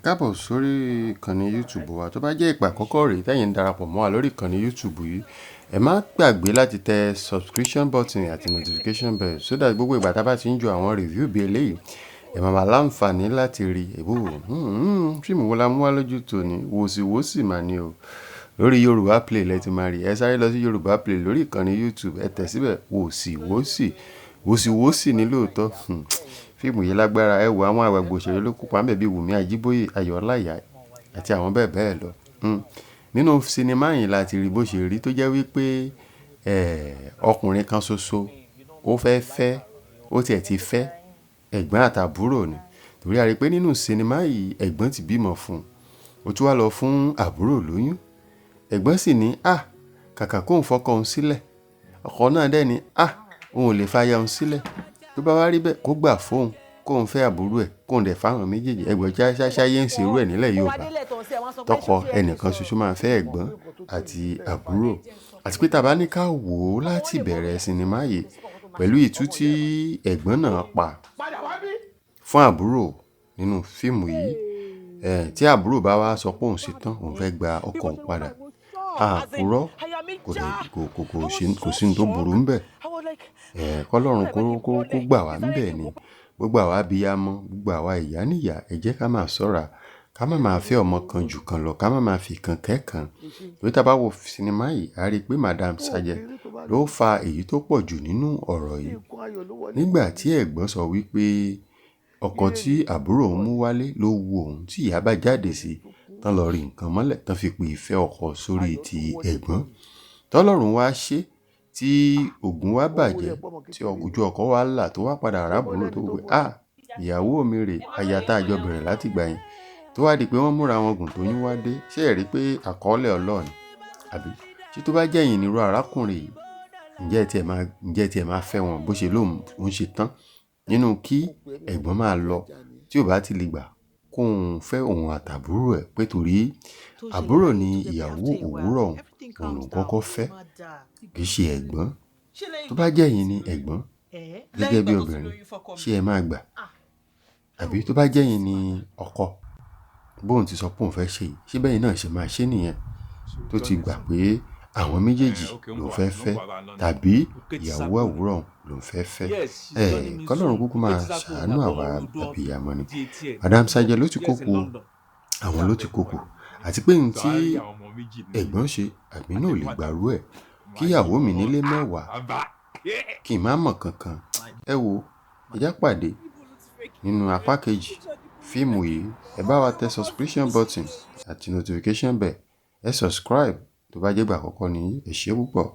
Káàbọ̀ sórí ìkànnì YouTube wa. Tó bá jẹ́ ìgbà àkọ́kọ́ rèé tẹ́yin ń darapọ̀ mọ́ wa lórí ìkànnì YouTube yìí, ẹ má gbàgbé láti tẹ subscription button àti notification bell so that gbogbo ìgbà tá a bá ti ń jọ àwọn review bí eléyìí, ẹ máa láǹfààní láti rí èbó. Fíìmù wo la mú wá lójú tòní? Wosi mà ni o. Lórí Yoruba Play lẹ ti máa rí. Ẹ sáré lọ sí Yoruba Play lórí ìkànnì YouTube, ẹ tẹ̀ síbẹ̀ Wosi ní lóòótọ́. Fíìmù yìí lágbára. Ẹ wo àwọn àgbàgbà òṣèré ló kópa ńbẹ̀ bíi Wumi, Ajiboye, Olaiya àti àwọn bẹ́ẹ̀ bẹ́ẹ̀ lọ. Nínú sinimá yìí la ti rí bó ṣe rí tó jẹ́ wípé ọkùnrin kan ṣoṣo ó tiẹ̀ ti fẹ́ ẹ̀gbọ́n àtàbúrò ni. Torí a rí pé nínú sinimá yìí ẹ̀gbọ́n ti bímọ fún un. Ó tún wá lọ fún àbúrò lóyún. Ẹ̀gbọ́n sì ní kàkà kóun fọkọ òun sílẹ̀. Ọkọ náà dẹ̀ ní òun ò lè fàyà òun sílẹ̀. Tó bá wá rí bẹ́ẹ̀ kó gbà fóun kóun fẹ́ àbúrò ẹ̀ kóun dẹ̀ fáwọn méjèèjì. Ẹ̀gbọ́n ṣáṣáyé ń ṣerú ẹ̀ nílẹ̀ Yorùbá. Tọkọ ẹnìkan ṣoṣo máa fẹ́ ẹ̀gbọ́n àti àbúrò. Àti pé tàbá ní ká wò ó láti bẹ̀rẹ̀ sinimá yìí pẹ̀lú ìtú tí ẹ̀gbọ́n náà pa fún àbúrò nínú fíìmù yìí. Tí àbúrò bá wá sọ pé òun ṣetán òun fẹ́ gba ọkọ òun padà. Àpúrọ́ kò sí ní tó burú ńbẹ̀. Kọ́lọ́run kó gbà wá ńbẹ̀ ni. Gbogbo àwa abiyamọ, gbogbo àwa ìyá níyà, ẹ jẹ́ ká máa ṣọ́ra. Ká má máa fẹ́ ọmọ kan jù kan lọ, ká má máa fi kan kẹ́kan. Torí tá bá wo sinimá yìí, a rí pé Madam Saje ló fa èyí tó pọ̀ jù nínú ọ̀rọ̀ yìí. Nígbà tí ẹ̀gbọ́n sọ wípé ọkọ tí àbúrò ń mú wálé ló wu òun tí ìyá bá jáde sí tán lọ rí nǹkan mọ́lẹ̀ tán fi pè ìfẹ́ ọkọ sórí ti ẹ̀gbọ́n. Tọ́lọ́run wá ṣe tí ogun wá bàjẹ́ tí ojú ọkọ wá là tó wá padà rábùrò tó wí ìyàwó mi rè aya tá a jọ bẹ̀rẹ̀ láti gbà yẹn tó wá di pé wọ́n múra wọn gùn tó yín wá dé. Ṣé ẹ rí pé àkọọ́lẹ̀ Ọlọ́run àbí tí tó bá jẹ́ ìyìn irú arákùnrin yìí ǹjẹ́ tiẹ̀ máa fẹ́ wọn bó ṣe lóun ṣe tán nínú kí ẹ̀gbọ́n máa lọ tí ò bá ti lè gbà kóun fẹ́ òun àtàbúrò ẹ̀ pé torí àbúrò ni ìyàwó òwúrọ̀ òun kọ́kọ́ fẹ́ kì í ṣe ẹ̀gbọ́n. Tó bá jẹ́ yín ni ẹ̀gbọ́n gẹ́gẹ́ bí obìnrin ṣé ẹ máa gbà? Àbí tó bá jẹ́ yín ni ọkọ bóun ti sọ pé òun fẹ́ ṣe yìí ṣé bẹ́yìn náà ṣe máa ṣe nìyẹn tó ti gbà pé àwọn méjèèjì ló fẹ́ tàbí ìyàwó àwúrọ̀ ló fẹ́. Kọ́lọ́run kúkú máa ṣàánú àwa abiyamọ ni. Madam Saje ló ti kókó àwọn ló ti kókó àti pé ní tí ẹ̀gbọ́n ṣe àmì náà ò lè gbàrú ẹ̀ kí ìyàwó mi nílé mẹ́wàá kí n má mọ̀ kankan. Ẹ wo ẹjá pàdé nínú apá kejì fíìmù yìí. Ẹ bá wa tẹ subscription button àti notification bell. Ẹ subscribe tó bá jẹ́ ìgbà àkọ́kọ́ ni. Ẹ ṣé púpọ̀.